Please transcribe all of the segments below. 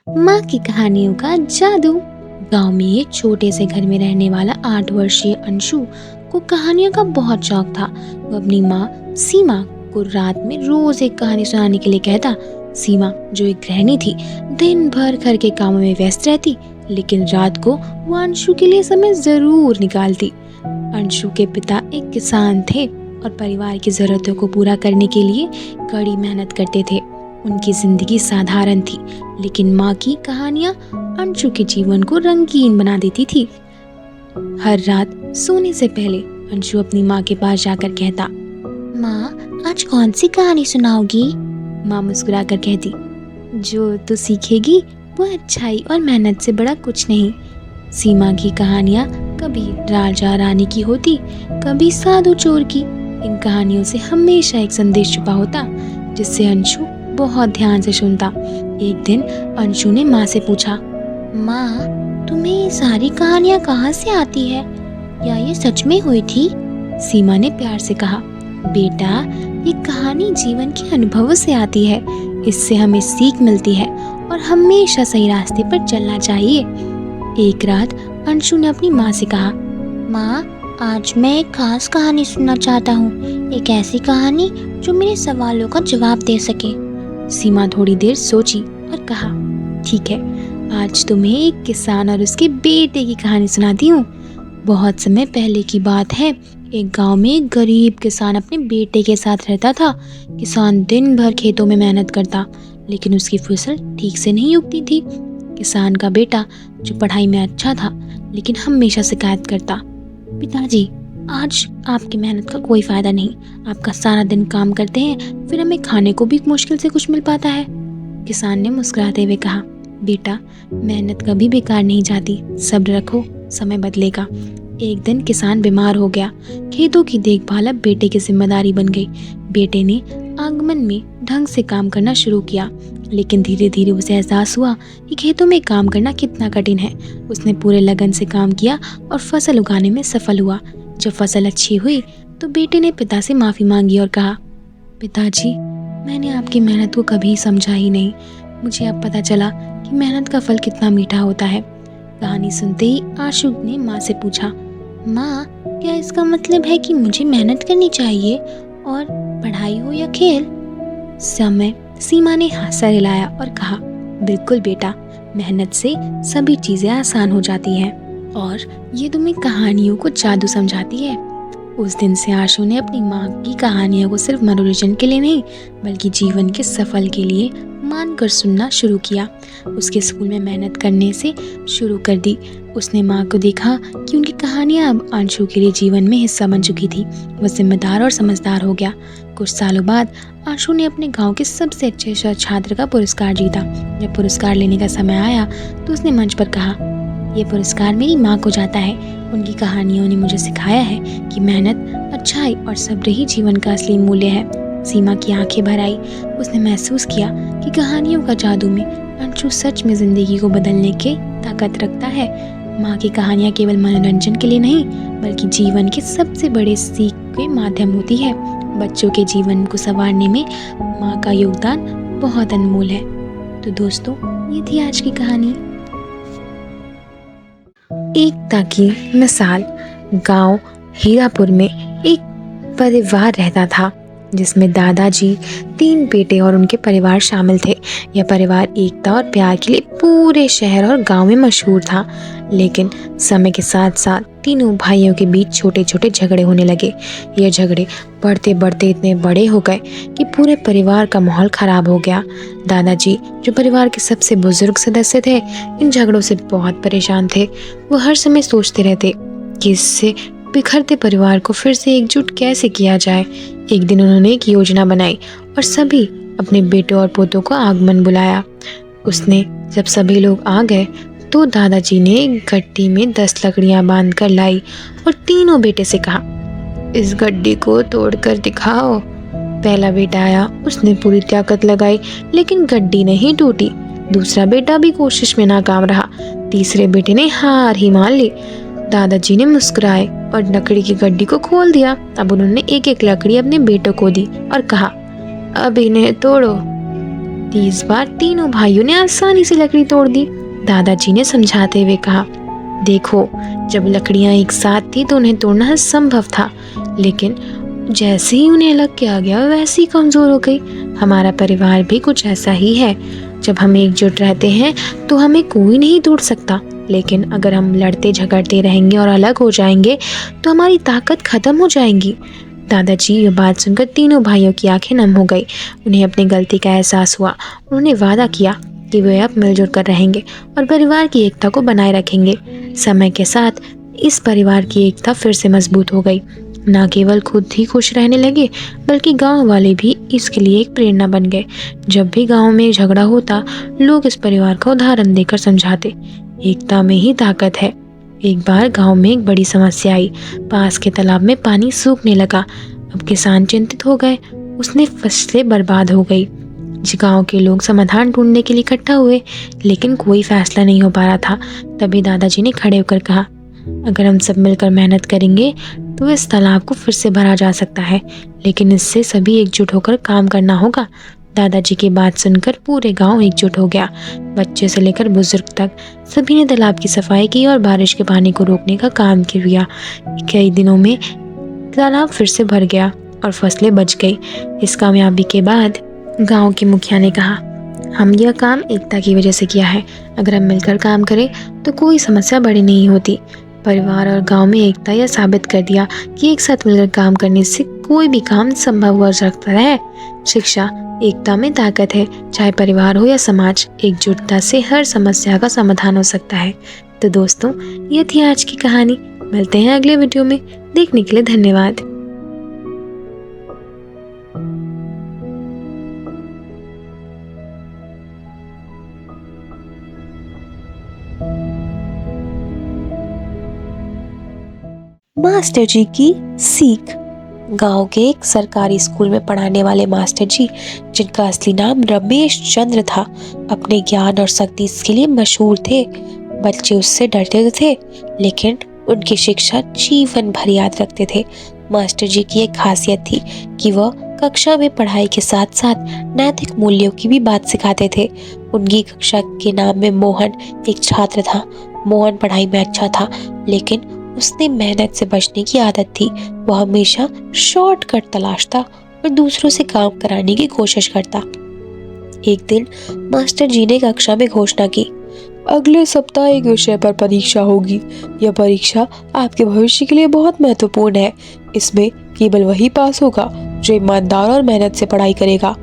माँ की कहानियों का जादू। गांव में एक छोटे से घर में रहने वाला 8 वर्षीय अंशु को कहानियों का बहुत शौक था। वो अपनी माँ सीमा को रात में रोज एक कहानी सुनाने के लिए कहता। सीमा, जो एक गृहिणी थी, दिन भर घर के कामों में व्यस्त रहती, लेकिन रात को वो अंशु के लिए समय जरूर निकालती। अंशु के पिता एक किसान थे और परिवार की जरूरतों को पूरा करने के लिए कड़ी मेहनत करते थे। उनकी जिंदगी साधारण थी, लेकिन माँ की कहानियाँ अंशु के जीवन को रंगीन बना देती थी। हर रात सोने से पहले अंशु अपनी माँ के पास जाकर कहता, माँ, आज कौन सी कहानी सुनाओगी? माँ मुस्कुराकर कहती, जो तू सीखेगी वो अच्छाई और मेहनत से बड़ा कुछ नहीं। सीमा की कहानियाँ कभी राजा रानी की होती, कभी साधु चोर की। इन कहानियों से हमेशा एक संदेश छुपा होता, जिससे अंशु बहुत ध्यान से सुनता। एक दिन अंशु ने माँ से पूछा, माँ, तुम्हें ये सारी कहानियाँ कहाँ से आती है? या ये सच में हुई थी? सीमा ने प्यार से कहा, बेटा, ये कहानी जीवन के अनुभवों से आती है। इससे हमें सीख मिलती है और हमेशा सही रास्ते पर चलना चाहिए। एक रात अंशु ने अपनी माँ से कहा, माँ, आज मैं एक खास कहानी सुनना चाहता हूँ। एक ऐसी कहानी जो मेरे सवालों का जवाब दे सके। सीमा थोड़ी देर सोची और कहा, ठीक है, आज तुम्हें एक किसान और उसके बेटे की कहानी सुनाती हूँ। बहुत समय पहले की बात है। एक गांव में एक गरीब किसान अपने बेटे के साथ रहता था। किसान दिन भर खेतों में मेहनत करता, लेकिन उसकी फसल ठीक से नहीं उगती थी। किसान का बेटा, जो पढ़ाई में अच्छा था, लेकिन हमेशा शिकायत करता, पिताजी, आज आपकी मेहनत का कोई फायदा नहीं। आपका सारा दिन काम करते हैं, फिर हमें खाने को भी मुश्किल से कुछ मिल पाता है। किसान ने मुस्कुराते हुए कहा, बेटा, मेहनत कभी बेकार नहीं जाती। सब्र रखो, समय बदलेगा। एक दिन किसान बीमार हो गया। खेतों की देखभाल अब बेटे की जिम्मेदारी बन गई। बेटे ने आंगन में ढंग से काम करना शुरू किया, लेकिन धीरे धीरे उसे एहसास हुआ कि खेतों में काम करना कितना कठिन है। उसने पूरे लगन से काम किया और फसल उगाने में सफल हुआ। जब फसल अच्छी हुई तो बेटे ने पिता से माफ़ी मांगी और कहा, पिताजी, मैंने आपकी मेहनत को कभी समझा ही नहीं। मुझे अब पता चला कि मेहनत का फल कितना मीठा होता है। कहानी सुनते ही आशु ने माँ से पूछा, माँ, क्या इसका मतलब है कि मुझे मेहनत करनी चाहिए, और पढ़ाई हो या खेल? समय सीमा ने हाथ सर हिलाया और कहा, बिल्कुल बेटा, मेहनत से सभी चीजें आसान हो जाती हैं और ये तुम्हें कहानियों को जादू समझाती है। उस दिन से आशु ने अपनी माँ की कहानियों को सिर्फ मनोरंजन के लिए नहीं, बल्कि जीवन के सफल के लिए मानकर सुनना शुरू किया। उसके स्कूल में मेहनत करने से शुरू कर दी। उसने माँ को देखा कि उनकी कहानियाँ अब अंशु के लिए जीवन में हिस्सा बन चुकी थी। वह जिम्मेदार और समझदार हो गया। कुछ सालों बाद आशु ने अपने गांव के सबसे अच्छे छात्र का पुरस्कार जीता। जब पुरस्कार लेने का समय आया तो उसने मंच पर कहा, यह पुरस्कार मेरी माँ को जाता है। उनकी कहानियों ने मुझे सिखाया है कि मेहनत, अच्छाई और सब्र ही जीवन का असली मूल्य है। सीमा की आंखें भर आई। उसने महसूस किया कि कहानियों का जादू में अंशु सच में जिंदगी को बदलने की ताकत रखता है। माँ की कहानियाँ केवल मनोरंजन के लिए नहीं, बल्कि जीवन के सबसे बड़े सीख के माध्यम होती है। बच्चों के जीवन को संवारने में माँ का योगदान बहुत अनमोल है। तो दोस्तों, ये थी आज की कहानी। एकता की मिसाल। गांव हीरापुर में एक परिवार रहता था, जिसमें दादाजी, 3 बेटे और उनके परिवार शामिल थे। यह परिवार एकता और प्यार के लिए पूरे शहर और गांव में मशहूर था। लेकिन समय के साथ साथ तीनों भाइयों के बीच छोटे छोटे झगड़े होने लगे। ये झगड़े बढ़ते बढ़ते इतने बड़े हो गए कि पूरे परिवार का माहौल खराब हो गया। दादाजी, जो परिवार के सबसे बुजुर्ग सदस्य थे, इन झगड़ों से बहुत परेशान थे। वो हर समय सोचते रहते कि इससे बिखरते परिवार को फिर से एकजुट कैसे किया जाए। एक दिन उन्होंने एक योजना बनाई और सभी अपने बेटों और पोतों को आगमन बुलाया। उसने जब सभी लोग आ गए तो दादाजी ने एक गड्डी में 10 लकड़ियां बांध कर लाई और तीनों बेटे से कहा, इस गड्डी को तोड़कर दिखाओ। पहला बेटा आया, उसने पूरी ताकत लगाई, लेकिन गड्डी नहीं टूटी। दूसरा बेटा भी कोशिश में नाकाम रहा। तीसरे बेटे ने हार ही मान ली। दादाजी ने मुस्कुराए और लकड़ी की गड्डी को खोल दिया। अब उन्होंने एक एक लकड़ी अपने बेटों को दी और कहा, अब इन्हें तोड़ो। इस बार तीनों भाइयों ने आसानी से लकड़ी तोड़ दी। दादाजी ने समझाते हुए कहा, देखो, जब लकड़ियां एक साथ थी तो उन्हें तोड़ना संभव था, लेकिन जैसे ही उन्हें अलग किया गया वैसे ही कमजोर हो गई। हमारा परिवार भी कुछ ऐसा ही है। जब हम एकजुट रहते हैं तो हमें कोई नहीं तोड़ सकता, लेकिन अगर हम लड़ते झगड़ते रहेंगे और अलग हो जाएंगे तो हमारी ताकत खत्म हो जाएगी। दादाजी ये बात सुनकर तीनों भाइयों की आंखें नम हो गई। उन्हें अपनी गलती का एहसास हुआ। उन्होंने वादा किया कि वे अब मिलजुल कर रहेंगे और परिवार की एकता को बनाए रखेंगे। समय के साथ इस परिवार की एकता फिर से मजबूत हो गई। न केवल खुद ही खुश रहने लगे, बल्कि गांव वाले भी इसके लिए एक प्रेरणा बन गए। जब भी गांव में झगड़ा होता, लोग इस परिवार का उदाहरण देकर समझाते, एकता में ही ताकत है। एक बार गांव में एक बड़ी समस्या आई। पास के तालाब में पानी सूखने लगा। अब किसान चिंतित हो गए। उसने फसलें बर्बाद हो गई। गांव के लोग समाधान ढूंढने के लिए इकट्ठा हुए, लेकिन कोई फैसला नहीं हो पा रहा था। तभी दादाजी ने खड़े होकर कहा, अगर हम सब मिलकर मेहनत करेंगे तो इस तालाब को फिर से भरा जा सकता है, लेकिन इससे सभी एकजुट होकर काम करना होगा। दादाजी की बात सुनकर पूरे गांव एकजुट हो गया। बच्चे से लेकर बुजुर्ग तक सभी ने तालाब की सफाई की और बारिश के पानी को रोकने का काम किया। कई दिनों में तालाब फिर से भर गया और फसलें बच गई। इस कामयाबी के बाद गांव के मुखिया ने कहा, हम यह काम एकता की वजह से किया है। अगर हम मिलकर काम करें तो कोई समस्या बड़ी नहीं होती। परिवार और गांव में एकता यह साबित कर दिया कि एक साथ मिलकर काम करने से कोई भी काम संभव हो सकता है। शिक्षा एकता में ताकत है। चाहे परिवार हो या समाज, एकजुटता से हर समस्या का समाधान हो सकता है। तो दोस्तों, ये थी आज की कहानी। मिलते हैं अगले वीडियो में। देखने के लिए धन्यवाद। मास्टर जी की सीख। गांव के एक सरकारी स्कूल में पढ़ाने वाले मास्टर जी, जिनका असली नाम रमेश चंद्र था, अपने ज्ञान और सख्ती के लिए मशहूर थे। बच्चे उससे डरते थे, लेकिन उनकी शिक्षा जीवन भर याद रखते थे। मास्टर जी की एक खासियत थी कि वह कक्षा में पढ़ाई के साथ साथ नैतिक मूल्यों की भी बात सिखाते थे। उनकी कक्षा के नाम में मोहन एक छात्र था। मोहन पढ़ाई में अच्छा था, लेकिन उसने मेहनत से बचने की आदत थी। वह हमेशा शॉर्टकट तलाशता और दूसरों से काम कराने की कोशिश करता। एक दिन मास्टर जी ने कक्षा में घोषणा की, अगले सप्ताह एक विषय पर परीक्षा होगी। यह परीक्षा आपके भविष्य के लिए बहुत महत्वपूर्ण है। इसमें केवल वही पास होगा जो ईमानदार और मेहनत से पढ़ाई करेगा।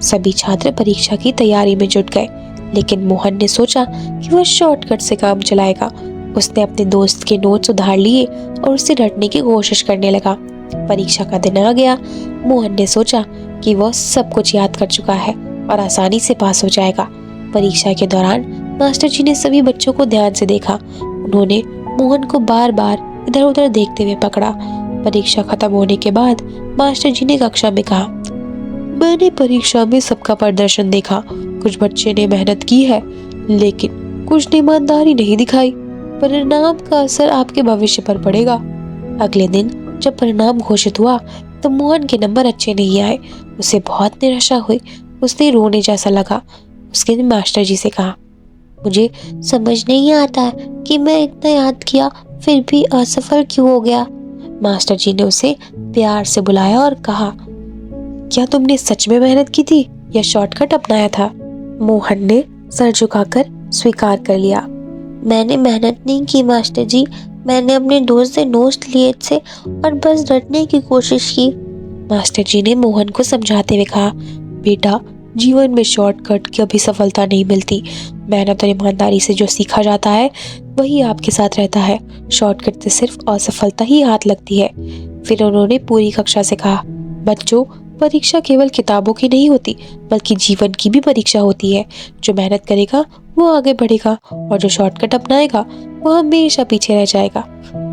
सभी छात्र परीक्षा की तैयारी में जुट गए, लेकिन मोहन ने सोचा कि वह शॉर्टकट से काम चलाएगा। उसने अपने दोस्त के नोट्स उधार लिए और उससे रटने की कोशिश करने लगा। परीक्षा का दिन आ गया। मोहन ने सोचा कि वह सब कुछ याद कर चुका है और आसानी से पास हो जाएगा। परीक्षा के दौरान मास्टर जी ने सभी बच्चों को ध्यान से देखा। उन्होंने मोहन को बार बार इधर उधर देखते हुए पकड़ा। परीक्षा खत्म होने के बाद मास्टर जी ने कक्षा में कहा, मैंने परीक्षा में सबका प्रदर्शन देखा। कुछ बच्चे ने मेहनत की है, लेकिन कुछ ने ईमानदारी नहीं दिखाई। परिणाम का असर आपके भविष्य पर पड़ेगा। अगले दिन जब परिणाम घोषित हुआ तो मोहन के नंबर अच्छे नहीं आए। उसे बहुत निराशा हुई। उसने रोने जैसा लगा। उसके मास्टर जी से कहा, मुझे समझ नहीं आता कि मैं इतना याद किया फिर भी असफल क्यों हो गया। मास्टर जी ने उसे प्यार से बुलाया और कहा, क्या तुमने सच में मेहनत की थी या शॉर्टकट अपनाया था? मोहन ने सर झुकाकर स्वीकार कर लिया, मैंने मेहनत नहीं की मास्टर जी। मैंने अपने दोस्त से नोट्स लिए थे और बस रटने की कोशिश की। मास्टर जी ने मोहन को समझाते हुए कहा, बेटा, जीवन में शॉर्टकट की कभी सफलता नहीं मिलती। मेहनत और ईमानदारी से जो सीखा जाता है वही आपके साथ रहता है। शॉर्टकट से सिर्फ असफलता ही हाथ लगती है। फिर उन्होंने पूरी कक्षा से कहा, बच्चों, परीक्षा केवल किताबों की नहीं होती, बल्कि जीवन की भी परीक्षा होती है। जो मेहनत करेगा वो आगे बढ़ेगा और जो शॉर्टकट अपनाएगा वो हमेशा पीछे रह जाएगा।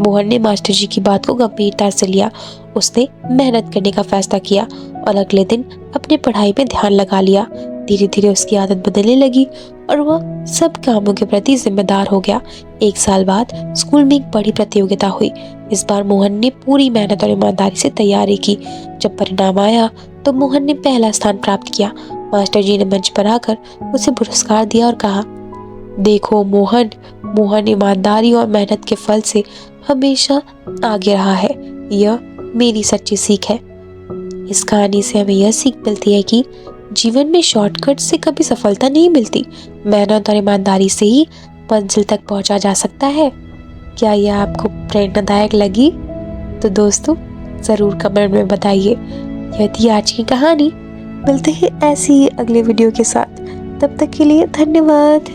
मोहन ने मास्टर जी की बात को गंभीरता से लिया। उसने मेहनत करने का फैसला किया और अगले दिन अपनी पढ़ाई में ध्यान लगा लिया। धीरे धीरे उसकी आदत बदलने लगी और वह सब कामों के प्रति जिम्मेदार हो गया। एक साल बाद स्कूल में एक बड़ी प्रतियोगिता हुई। इस बार मोहन ने पूरी मेहनत और ईमानदारी से तैयारी की। जब परिणाम आया तो मोहन ने पहला स्थान प्राप्त किया। मास्टर जी ने मंच पर आकर उसे पुरस्कार दिया और कहा, देखो मोहन, मोहन ईमानदारी और मेहनत के फल से हमेशा आगे रहा है। यह मेरी सच्ची सीख है। इस कहानी से हमें यह सीख मिलती है कि जीवन में शॉर्टकट से कभी सफलता नहीं मिलती। मेहनत और ईमानदारी से ही मंजिल तक पहुंचा जा सकता है। क्या यह आपको प्रेरणादायक लगी? तो दोस्तों ज़रूर कमेंट में बताइए। यह थी आज की कहानी। मिलते हैं ऐसी ही अगले वीडियो के साथ। तब तक के लिए धन्यवाद।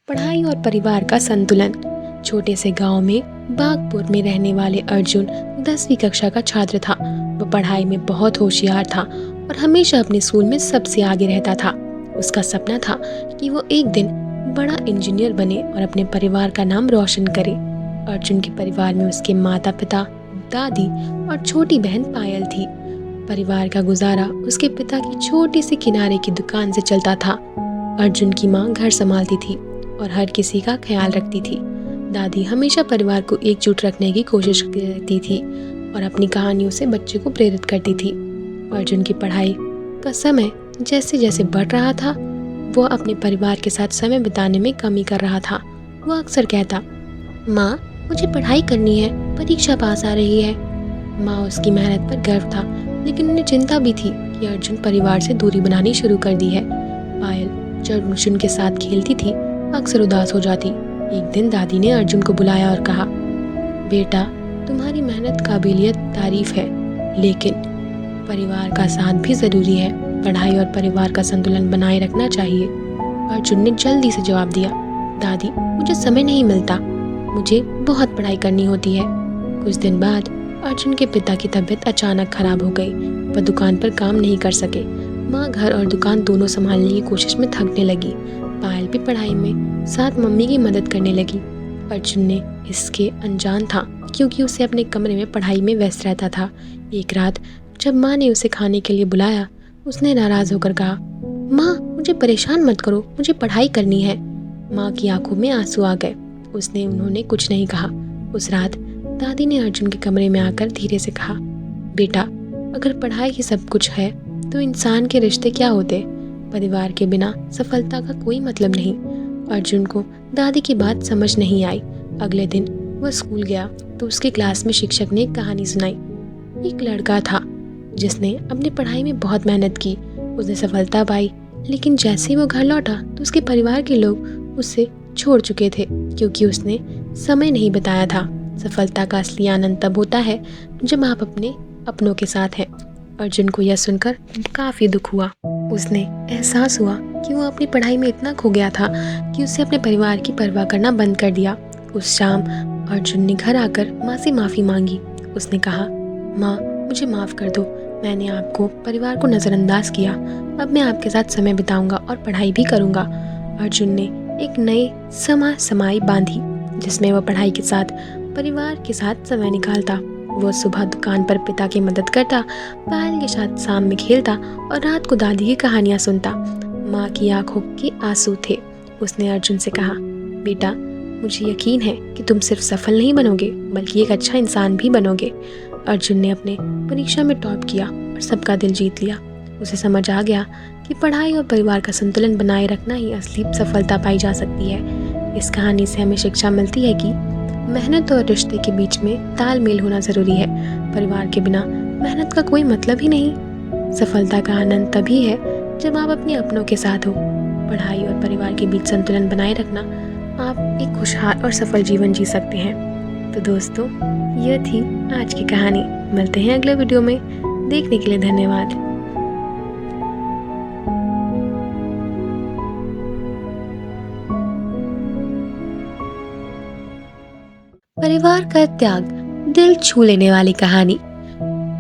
पढ़ाई और परिवार का संतुलन। छोटे से गांव में बागपुर में रहने वाले अर्जुन 10वीं कक्षा का छात्र था। वह पढ़ाई में बहुत होशियार था और हमेशा अपने स्कूल में सबसे आगे रहता था। उसका सपना था कि वो एक दिन बड़ा इंजीनियर बने और अपने परिवार का नाम रोशन करे। अर्जुन के परिवार में उसके माता पिता, दादी और छोटी बहन पायल थी। परिवार का गुजारा उसके पिता की छोटी सी किनारे की दुकान से चलता था। अर्जुन की माँ घर संभालती थी और हर किसी का ख्याल रखती थी। दादी हमेशा परिवार को एकजुट रखने की कोशिश करती थी और अपनी कहानियों से बच्चे को प्रेरित करती थी। अर्जुन की पढ़ाई का समय जैसे जैसे बढ़ रहा था, वो अपने परिवार के साथ समय बिताने में कमी कर रहा था। वो अक्सर कहता, माँ मुझे पढ़ाई करनी है, परीक्षा पास आ रही है। माँ उसकी मेहनत पर गर्व था, लेकिन उन्हें चिंता भी थी कि अर्जुन परिवार से दूरी बनानी शुरू कर दी है। पायल जब अर्जुन के साथ खेलती थी, अक्सर उदास हो जाती। एक दिन दादी ने अर्जुन को बुलाया और कहा, बेटा तुम्हारी मेहनत काबिलियत तारीफ है, लेकिन परिवार का साथ भी ज़रूरी है। पढ़ाई और परिवार का संतुलन बनाए रखना चाहिए। अर्जुन ने जल्दी से जवाब दिया, दादी मुझे समय नहीं मिलता, मुझे बहुत पढ़ाई करनी होती है। कुछ दिन बाद अर्जुन के पिता की तबीयत अचानक खराब हो गई। वह दुकान पर काम नहीं कर सके। माँ घर और दुकान दोनों संभालने की कोशिश में थकने लगी। पायल भी पढ़ाई में साथ मम्मी की मदद करने लगी। अर्जुन ने इसके अनजान था, क्योंकि उसे अपने कमरे में पढ़ाई में व्यस्त रहता था। एक रात जब माँ ने उसे खाने के लिए बुलाया, उसने नाराज होकर कहा, माँ मुझे परेशान मत करो, मुझे पढ़ाई करनी है। माँ की आंखों में आंसू आ गए। उन्होंने कुछ नहीं कहा। उस रात दादी ने अर्जुन के कमरे में आकर धीरे से कहा, बेटा अगर पढ़ाई ही सब कुछ है तो इंसान के रिश्ते क्या होते? परिवार के बिना सफलता का कोई मतलब नहीं। अर्जुन को दादी की बात समझ नहीं आई। अगले दिन वह स्कूल गया तो उसके क्लास में शिक्षक ने एक कहानी सुनाई। एक लड़का था जिसने अपनी पढ़ाई में बहुत मेहनत की। उसने सफलता पाई, लेकिन जैसे ही वो घर लौटा तो उसके परिवार के लोग उसे छोड़ चुके थे, क्योंकि उसने समय नहीं बिताया था। सफलता का असली आनंद तब होता है जब आप अपने अपनों के साथ हैं। अर्जुन को यह सुनकर काफ़ी दुख हुआ। उसने एहसास हुआ कि वो अपनी पढ़ाई में इतना खो गया था कि उससे अपने परिवार की परवाह करना बंद कर दिया। उस शाम अर्जुन ने घर आकर माँ से माफ़ी मांगी। उसने कहा, माँ मुझे माफ़ कर दो, मैंने आपको परिवार को नज़रअंदाज किया। अब मैं आपके साथ समय बिताऊंगा और पढ़ाई भी करूंगा। अर्जुन ने एक नई समाई बांधी, जिसमें वह पढ़ाई के साथ परिवार के साथ समय निकालता। वो सुबह दुकान पर पिता की मदद करता, पायल के साथ शाम में खेलता और रात को दादी की कहानियाँ सुनता। माँ की आंखों के आंसू थे। उसने अर्जुन से कहा, बेटा मुझे यकीन है कि तुम सिर्फ सफल नहीं बनोगे, बल्कि एक अच्छा इंसान भी बनोगे। अर्जुन ने अपने परीक्षा में टॉप किया और सबका दिल जीत लिया। उसे समझ आ गया कि पढ़ाई और परिवार का संतुलन बनाए रखना ही असली सफलता पाई जा सकती है। इस कहानी से हमें शिक्षा मिलती है कि मेहनत और रिश्ते के बीच में तालमेल होना ज़रूरी है। परिवार के बिना मेहनत का कोई मतलब ही नहीं। सफलता का आनंद तभी है जब आप अपने अपनों के साथ हो। पढ़ाई और परिवार के बीच संतुलन बनाए रखना, आप एक खुशहाल और सफल जीवन जी सकते हैं। तो दोस्तों यह थी आज की कहानी। मिलते हैं अगले वीडियो में। देखने के लिए धन्यवाद। परिवार का त्याग, दिल छू लेने वाली कहानी।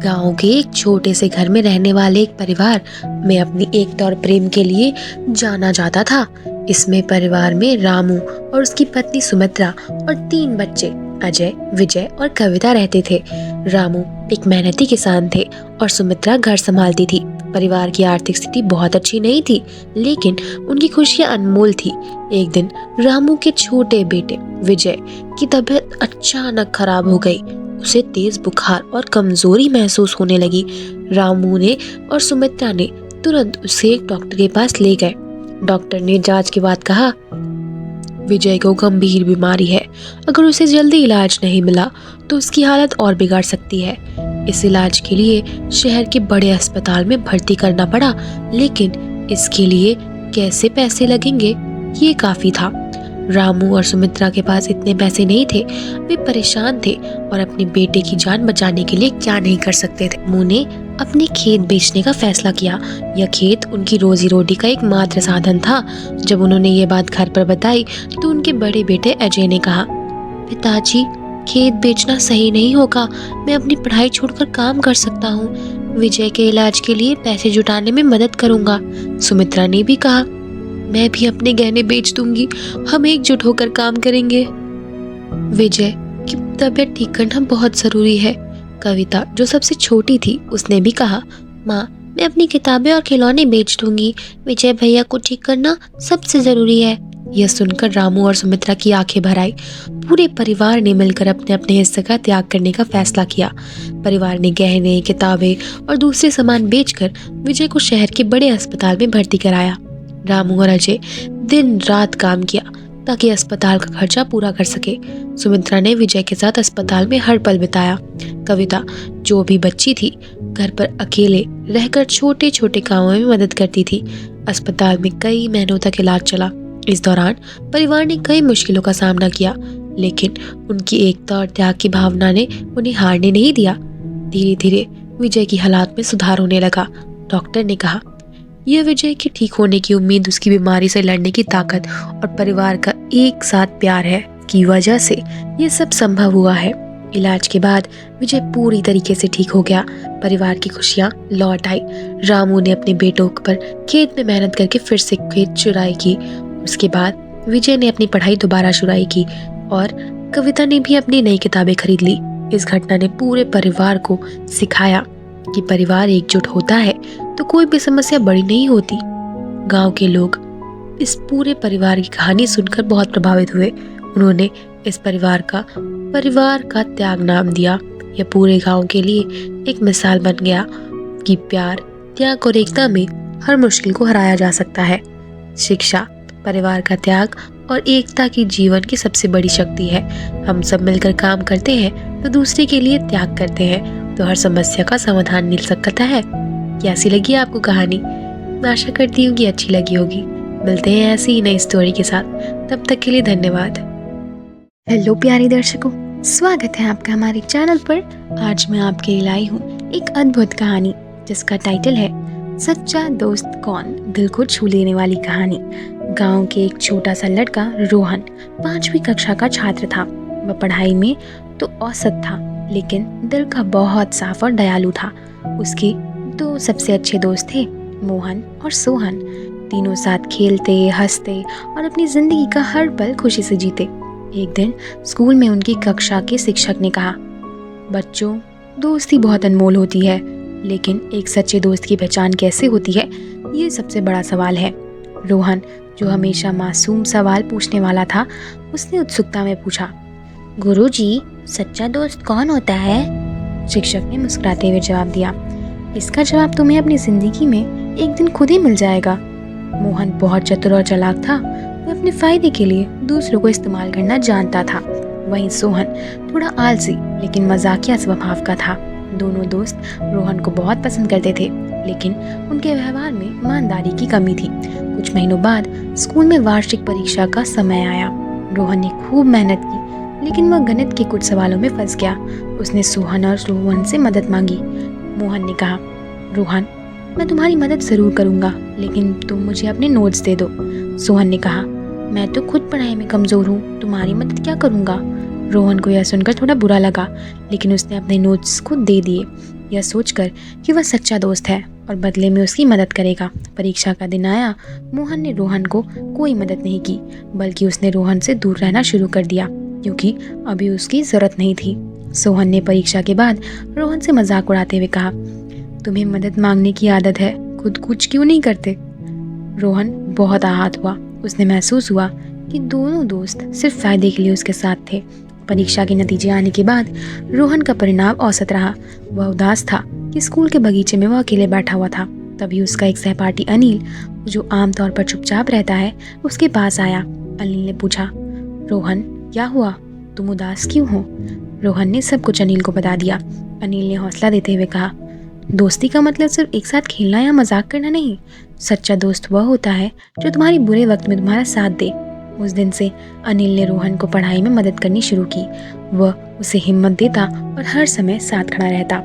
गांव के एक छोटे से घर में रहने वाले एक परिवार में अपनी एकता और प्रेम के लिए जाना जाता था। इसमें परिवार में रामू और उसकी पत्नी सुमित्रा और 3 बच्चे अजय, विजय और कविता रहते थे। रामू एक मेहनती किसान थे और सुमित्रा घर संभालती थी। परिवार की आर्थिक स्थिति बहुत अच्छी नहीं थी, लेकिन उनकी खुशियां अनमोल थी। एक दिन रामू के छोटे बेटे विजय की तबीयत अचानक खराब हो गई। उसे तेज बुखार और कमजोरी महसूस होने लगी। रामू ने और सुमित्रा ने तुरंत उसे एक डॉक्टर के पास ले गए। डॉक्टर ने जांच के बाद कहा, विजय को गंभीर बीमारी है। अगर उसे जल्दी इलाज नहीं मिला तो उसकी हालत और बिगड़ सकती है। इस इलाज के लिए शहर के बड़े अस्पताल में भर्ती करना पड़ा, लेकिन इसके लिए कैसे पैसे लगेंगे ये काफी था। रामू और सुमित्रा के पास इतने पैसे नहीं थे। वे परेशान थे और अपने बेटे की जान बचाने के लिए क्या नहीं कर सकते थे। रामू ने अपने खेत बेचने का फैसला किया। यह खेत उनकी रोजी रोटी का एक मात्र साधन था। जब उन्होंने ये बात घर पर बताई तो उनके बड़े बेटे अजय ने कहा, पिताजी, खेत बेचना सही नहीं होगा। मैं अपनी पढ़ाई छोड़कर काम कर सकता हूँ। विजय के इलाज के लिए पैसे जुटाने में मदद करूंगा। सुमित्रा ने भी कहा, मैं भी अपने गहने बेच दूंगी। हम एकजुट होकर काम करेंगे। विजय की तबीयत ठीक करना बहुत जरूरी है। कविता, जो सबसे छोटी थी, उसने भी कहा, माँ, मैं अपनी किताबें और खिलौने बेच दूंगी। विजय भैया को ठीक करना सबसे जरूरी है। यह सुनकर रामू और सुमित्रा की आंखें भर आई। पूरे परिवार ने मिलकर अपने अपने हिस्से का त्याग करने का फैसला किया। परिवार ने गहने, किताबें और दूसरे सामान बेचकर विजय को शहर के बड़े अस्पताल में भर्ती कराया। रामू और अजय दिन रात काम किया ताकि अस्पताल का खर्चा पूरा कर सके। सुमित्रा ने विजय के साथ अस्पताल में हर पल बिताया। कविता, जो भी बच्ची थी, घर पर अकेले रहकर छोटे छोटे कामों में मदद करती थी। अस्पताल में कई महीनों तक इलाज चला। इस दौरान परिवार ने कई मुश्किलों का सामना किया, लेकिन उनकी एकता और त्याग की भावना ने उन्हें हारने नहीं दिया। धीरे धीरे विजय की हालात में सुधार होने लगा। डॉक्टर ने कहा, यह विजय के ठीक होने की उम्मीद, उसकी बीमारी से लड़ने की ताकत और परिवार का एक साथ प्यार है की वजह से ये सब संभव हुआ है। इलाज के बाद विजय पूरी तरीके से ठीक हो गया। परिवार की खुशियां लौट आई। रामू ने अपने बेटों पर खेत में मेहनत करके फिर से खेत चुराई की। उसके बाद विजय ने अपनी पढ़ाई दोबारा शुरू की और कविता ने भी अपनी नई किताबें खरीद ली। इस घटना ने पूरे परिवार को सिखाया कि परिवार एकजुट होता है तो कोई भी समस्या बड़ी नहीं होती। गांव के लोग इस पूरे परिवार की कहानी सुनकर बहुत प्रभावित हुए। उन्होंने इस परिवार का त्याग नाम दिया। यह पूरे गांव के लिए एक मिसाल बन गया कि प्यार, त्याग और एकता में हर मुश्किल को हराया जा सकता है। शिक्षा, परिवार का त्याग और एकता की जीवन की सबसे बड़ी शक्ति है। हम सब मिलकर काम करते हैं तो दूसरे के लिए त्याग करते हैं तो हर समस्या का समाधान मिल सकता है। कैसी लगी आपको कहानी? मैं आशा करती हूँ कि अच्छी लगी होगी। मिलते हैं ऐसी ही नई स्टोरी के साथ। तब तक के लिए धन्यवाद। हेलो प्यारे दर्शकों, स्वागत है आपका हमारे चैनल पर। आज मैं आपके लिए लाई हूँ एक अद्भुत कहानी जिसका टाइटल है सच्चा दोस्त कौन, दिल को छू लेने वाली कहानी। गांव के एक छोटा सा लड़का रोहन 5वीं कक्षा का छात्र था। वह पढ़ाई में तो औसत था, लेकिन दिल का बहुत साफ और दयालु था। उसके 2 सबसे अच्छे दोस्त थे, मोहन और सोहन। तीनों साथ खेलते, हंसते और अपनी जिंदगी का हर पल खुशी से जीते। एक दिन स्कूल में उनकी कक्षा के शिक्षक ने कहा, बच्चों, दोस्ती बहुत अनमोल होती है, लेकिन एक सच्चे दोस्त की पहचान कैसे होती है, ये सबसे बड़ा सवाल है। रोहन, जो हमेशा मासूम सवाल पूछने वाला था, उसने उत्सुकता में पूछा, गुरुजी, सच्चा दोस्त कौन होता है? शिक्षक ने मुस्कुराते हुए जवाब दिया, इसका जवाब तुम्हें अपनी जिंदगी में एक दिन खुद ही मिल जाएगा। मोहन बहुत चतुर और चालाक था। वह अपने फायदे के लिए दूसरों को इस्तेमाल करना जानता था। वहीं सोहन थोड़ा आलसी लेकिन मजाकिया स्वभाव का था। दोनों दोस्त रोहन को बहुत पसंद करते थे, लेकिन उनके व्यवहार में ईमानदारी की कमी थी। कुछ महीनों बाद स्कूल में वार्षिक परीक्षा का समय आया। रोहन ने खूब मेहनत की, लेकिन वह गणित के कुछ सवालों में फंस गया। उसने सोहन और रोहन से मदद मांगी। मोहन ने कहा, रोहन, मैं तुम्हारी मदद जरूर करूंगा, लेकिन तुम मुझे अपने नोट्स दे दो। सोहन ने कहा, मैं तो खुद पढ़ाई में कमजोर हूँ, तुम्हारी मदद क्या करूंगा। रोहन को यह सुनकर थोड़ा बुरा लगा, लेकिन उसने अपने नोट्स खुद दे दिए, यह सोचकर कि वह सच्चा दोस्त है और बदले में उसकी मदद करेगा। परीक्षा का दिन आया। मोहन ने रोहन को कोई मदद नहीं की, बल्कि उसने रोहन से दूर रहना शुरू कर दिया, क्योंकि अभी उसकी जरूरत नहीं थी। सोहन ने परीक्षा के बाद रोहन से मजाक उड़ाते हुए कहा, तुम्हें मदद मांगने की आदत है, खुद कुछ क्यों नहीं करते? रोहन बहुत आहत हुआ। उसने महसूस हुआ कि दोनों दोस्त सिर्फ फायदे के लिए उसके साथ थे। परीक्षा के नतीजे आने के बाद रोहन का परिणाम औसत रहा। वह उदास था कि स्कूल के बगीचे में वह अकेले बैठा हुआ था। तभी उसका एक सहपाठी अनिल, जो आमतौर पर चुपचाप रहता है, उसके पास आया। अनिल ने पूछा, रोहन क्या हुआ, तुम उदास क्यों हो? रोहन ने सब कुछ अनिल को बता दिया। अनिल ने हौसला देते हुए कहा, दोस्ती का मतलब सिर्फ एक साथ खेलना या मजाक करना नहीं। सच्चा दोस्त वह होता है जो तुम्हारे बुरे वक्त में तुम्हारा साथ दे। उस दिन से अनिल ने रोहन को पढ़ाई में मदद करनी शुरू की। वह उसे हिम्मत देता और हर समय साथ खड़ा रहता।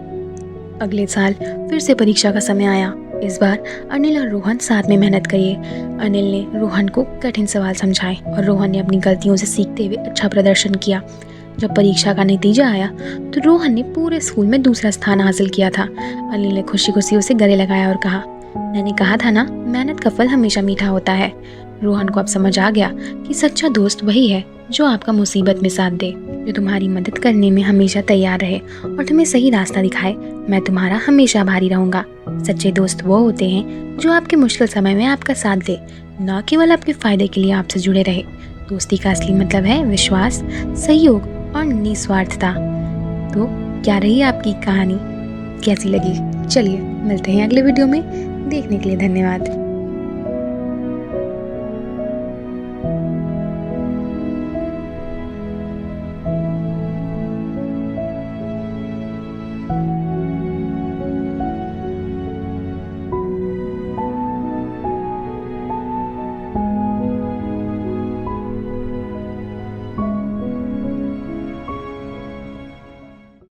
अगले साल फिर से परीक्षा का समय आया। इस बार अनिल और रोहन साथ में मेहनत करिए। अनिल ने रोहन को कठिन सवाल समझाए और रोहन ने अपनी गलतियों से सीखते हुए अच्छा प्रदर्शन किया। जब परीक्षा का नतीजा आया तो रोहन ने पूरे स्कूल में दूसरा स्थान हासिल किया था। अनिल ने खुशी खुशी उसे गले लगाया और कहा, मैंने कहा था ना, मेहनत का फल हमेशा मीठा होता है। रोहन को अब समझ आ गया कि सच्चा दोस्त वही है जो आपका मुसीबत में साथ दे, जो तुम्हारी मदद करने में हमेशा तैयार रहे और तुम्हें सही रास्ता दिखाए। मैं तुम्हारा हमेशा आभारी रहूंगा। सच्चे दोस्त वो होते हैं जो आपके मुश्किल समय में आपका साथ दे, न केवल आपके फायदे के लिए आपसे जुड़े रहे। दोस्ती का असली मतलब है विश्वास, सहयोग और निस्वार्थता। तो क्या रही आपकी कहानी, कैसी लगी? चलिए मिलते हैं अगले वीडियो में। देखने के लिए धन्यवाद।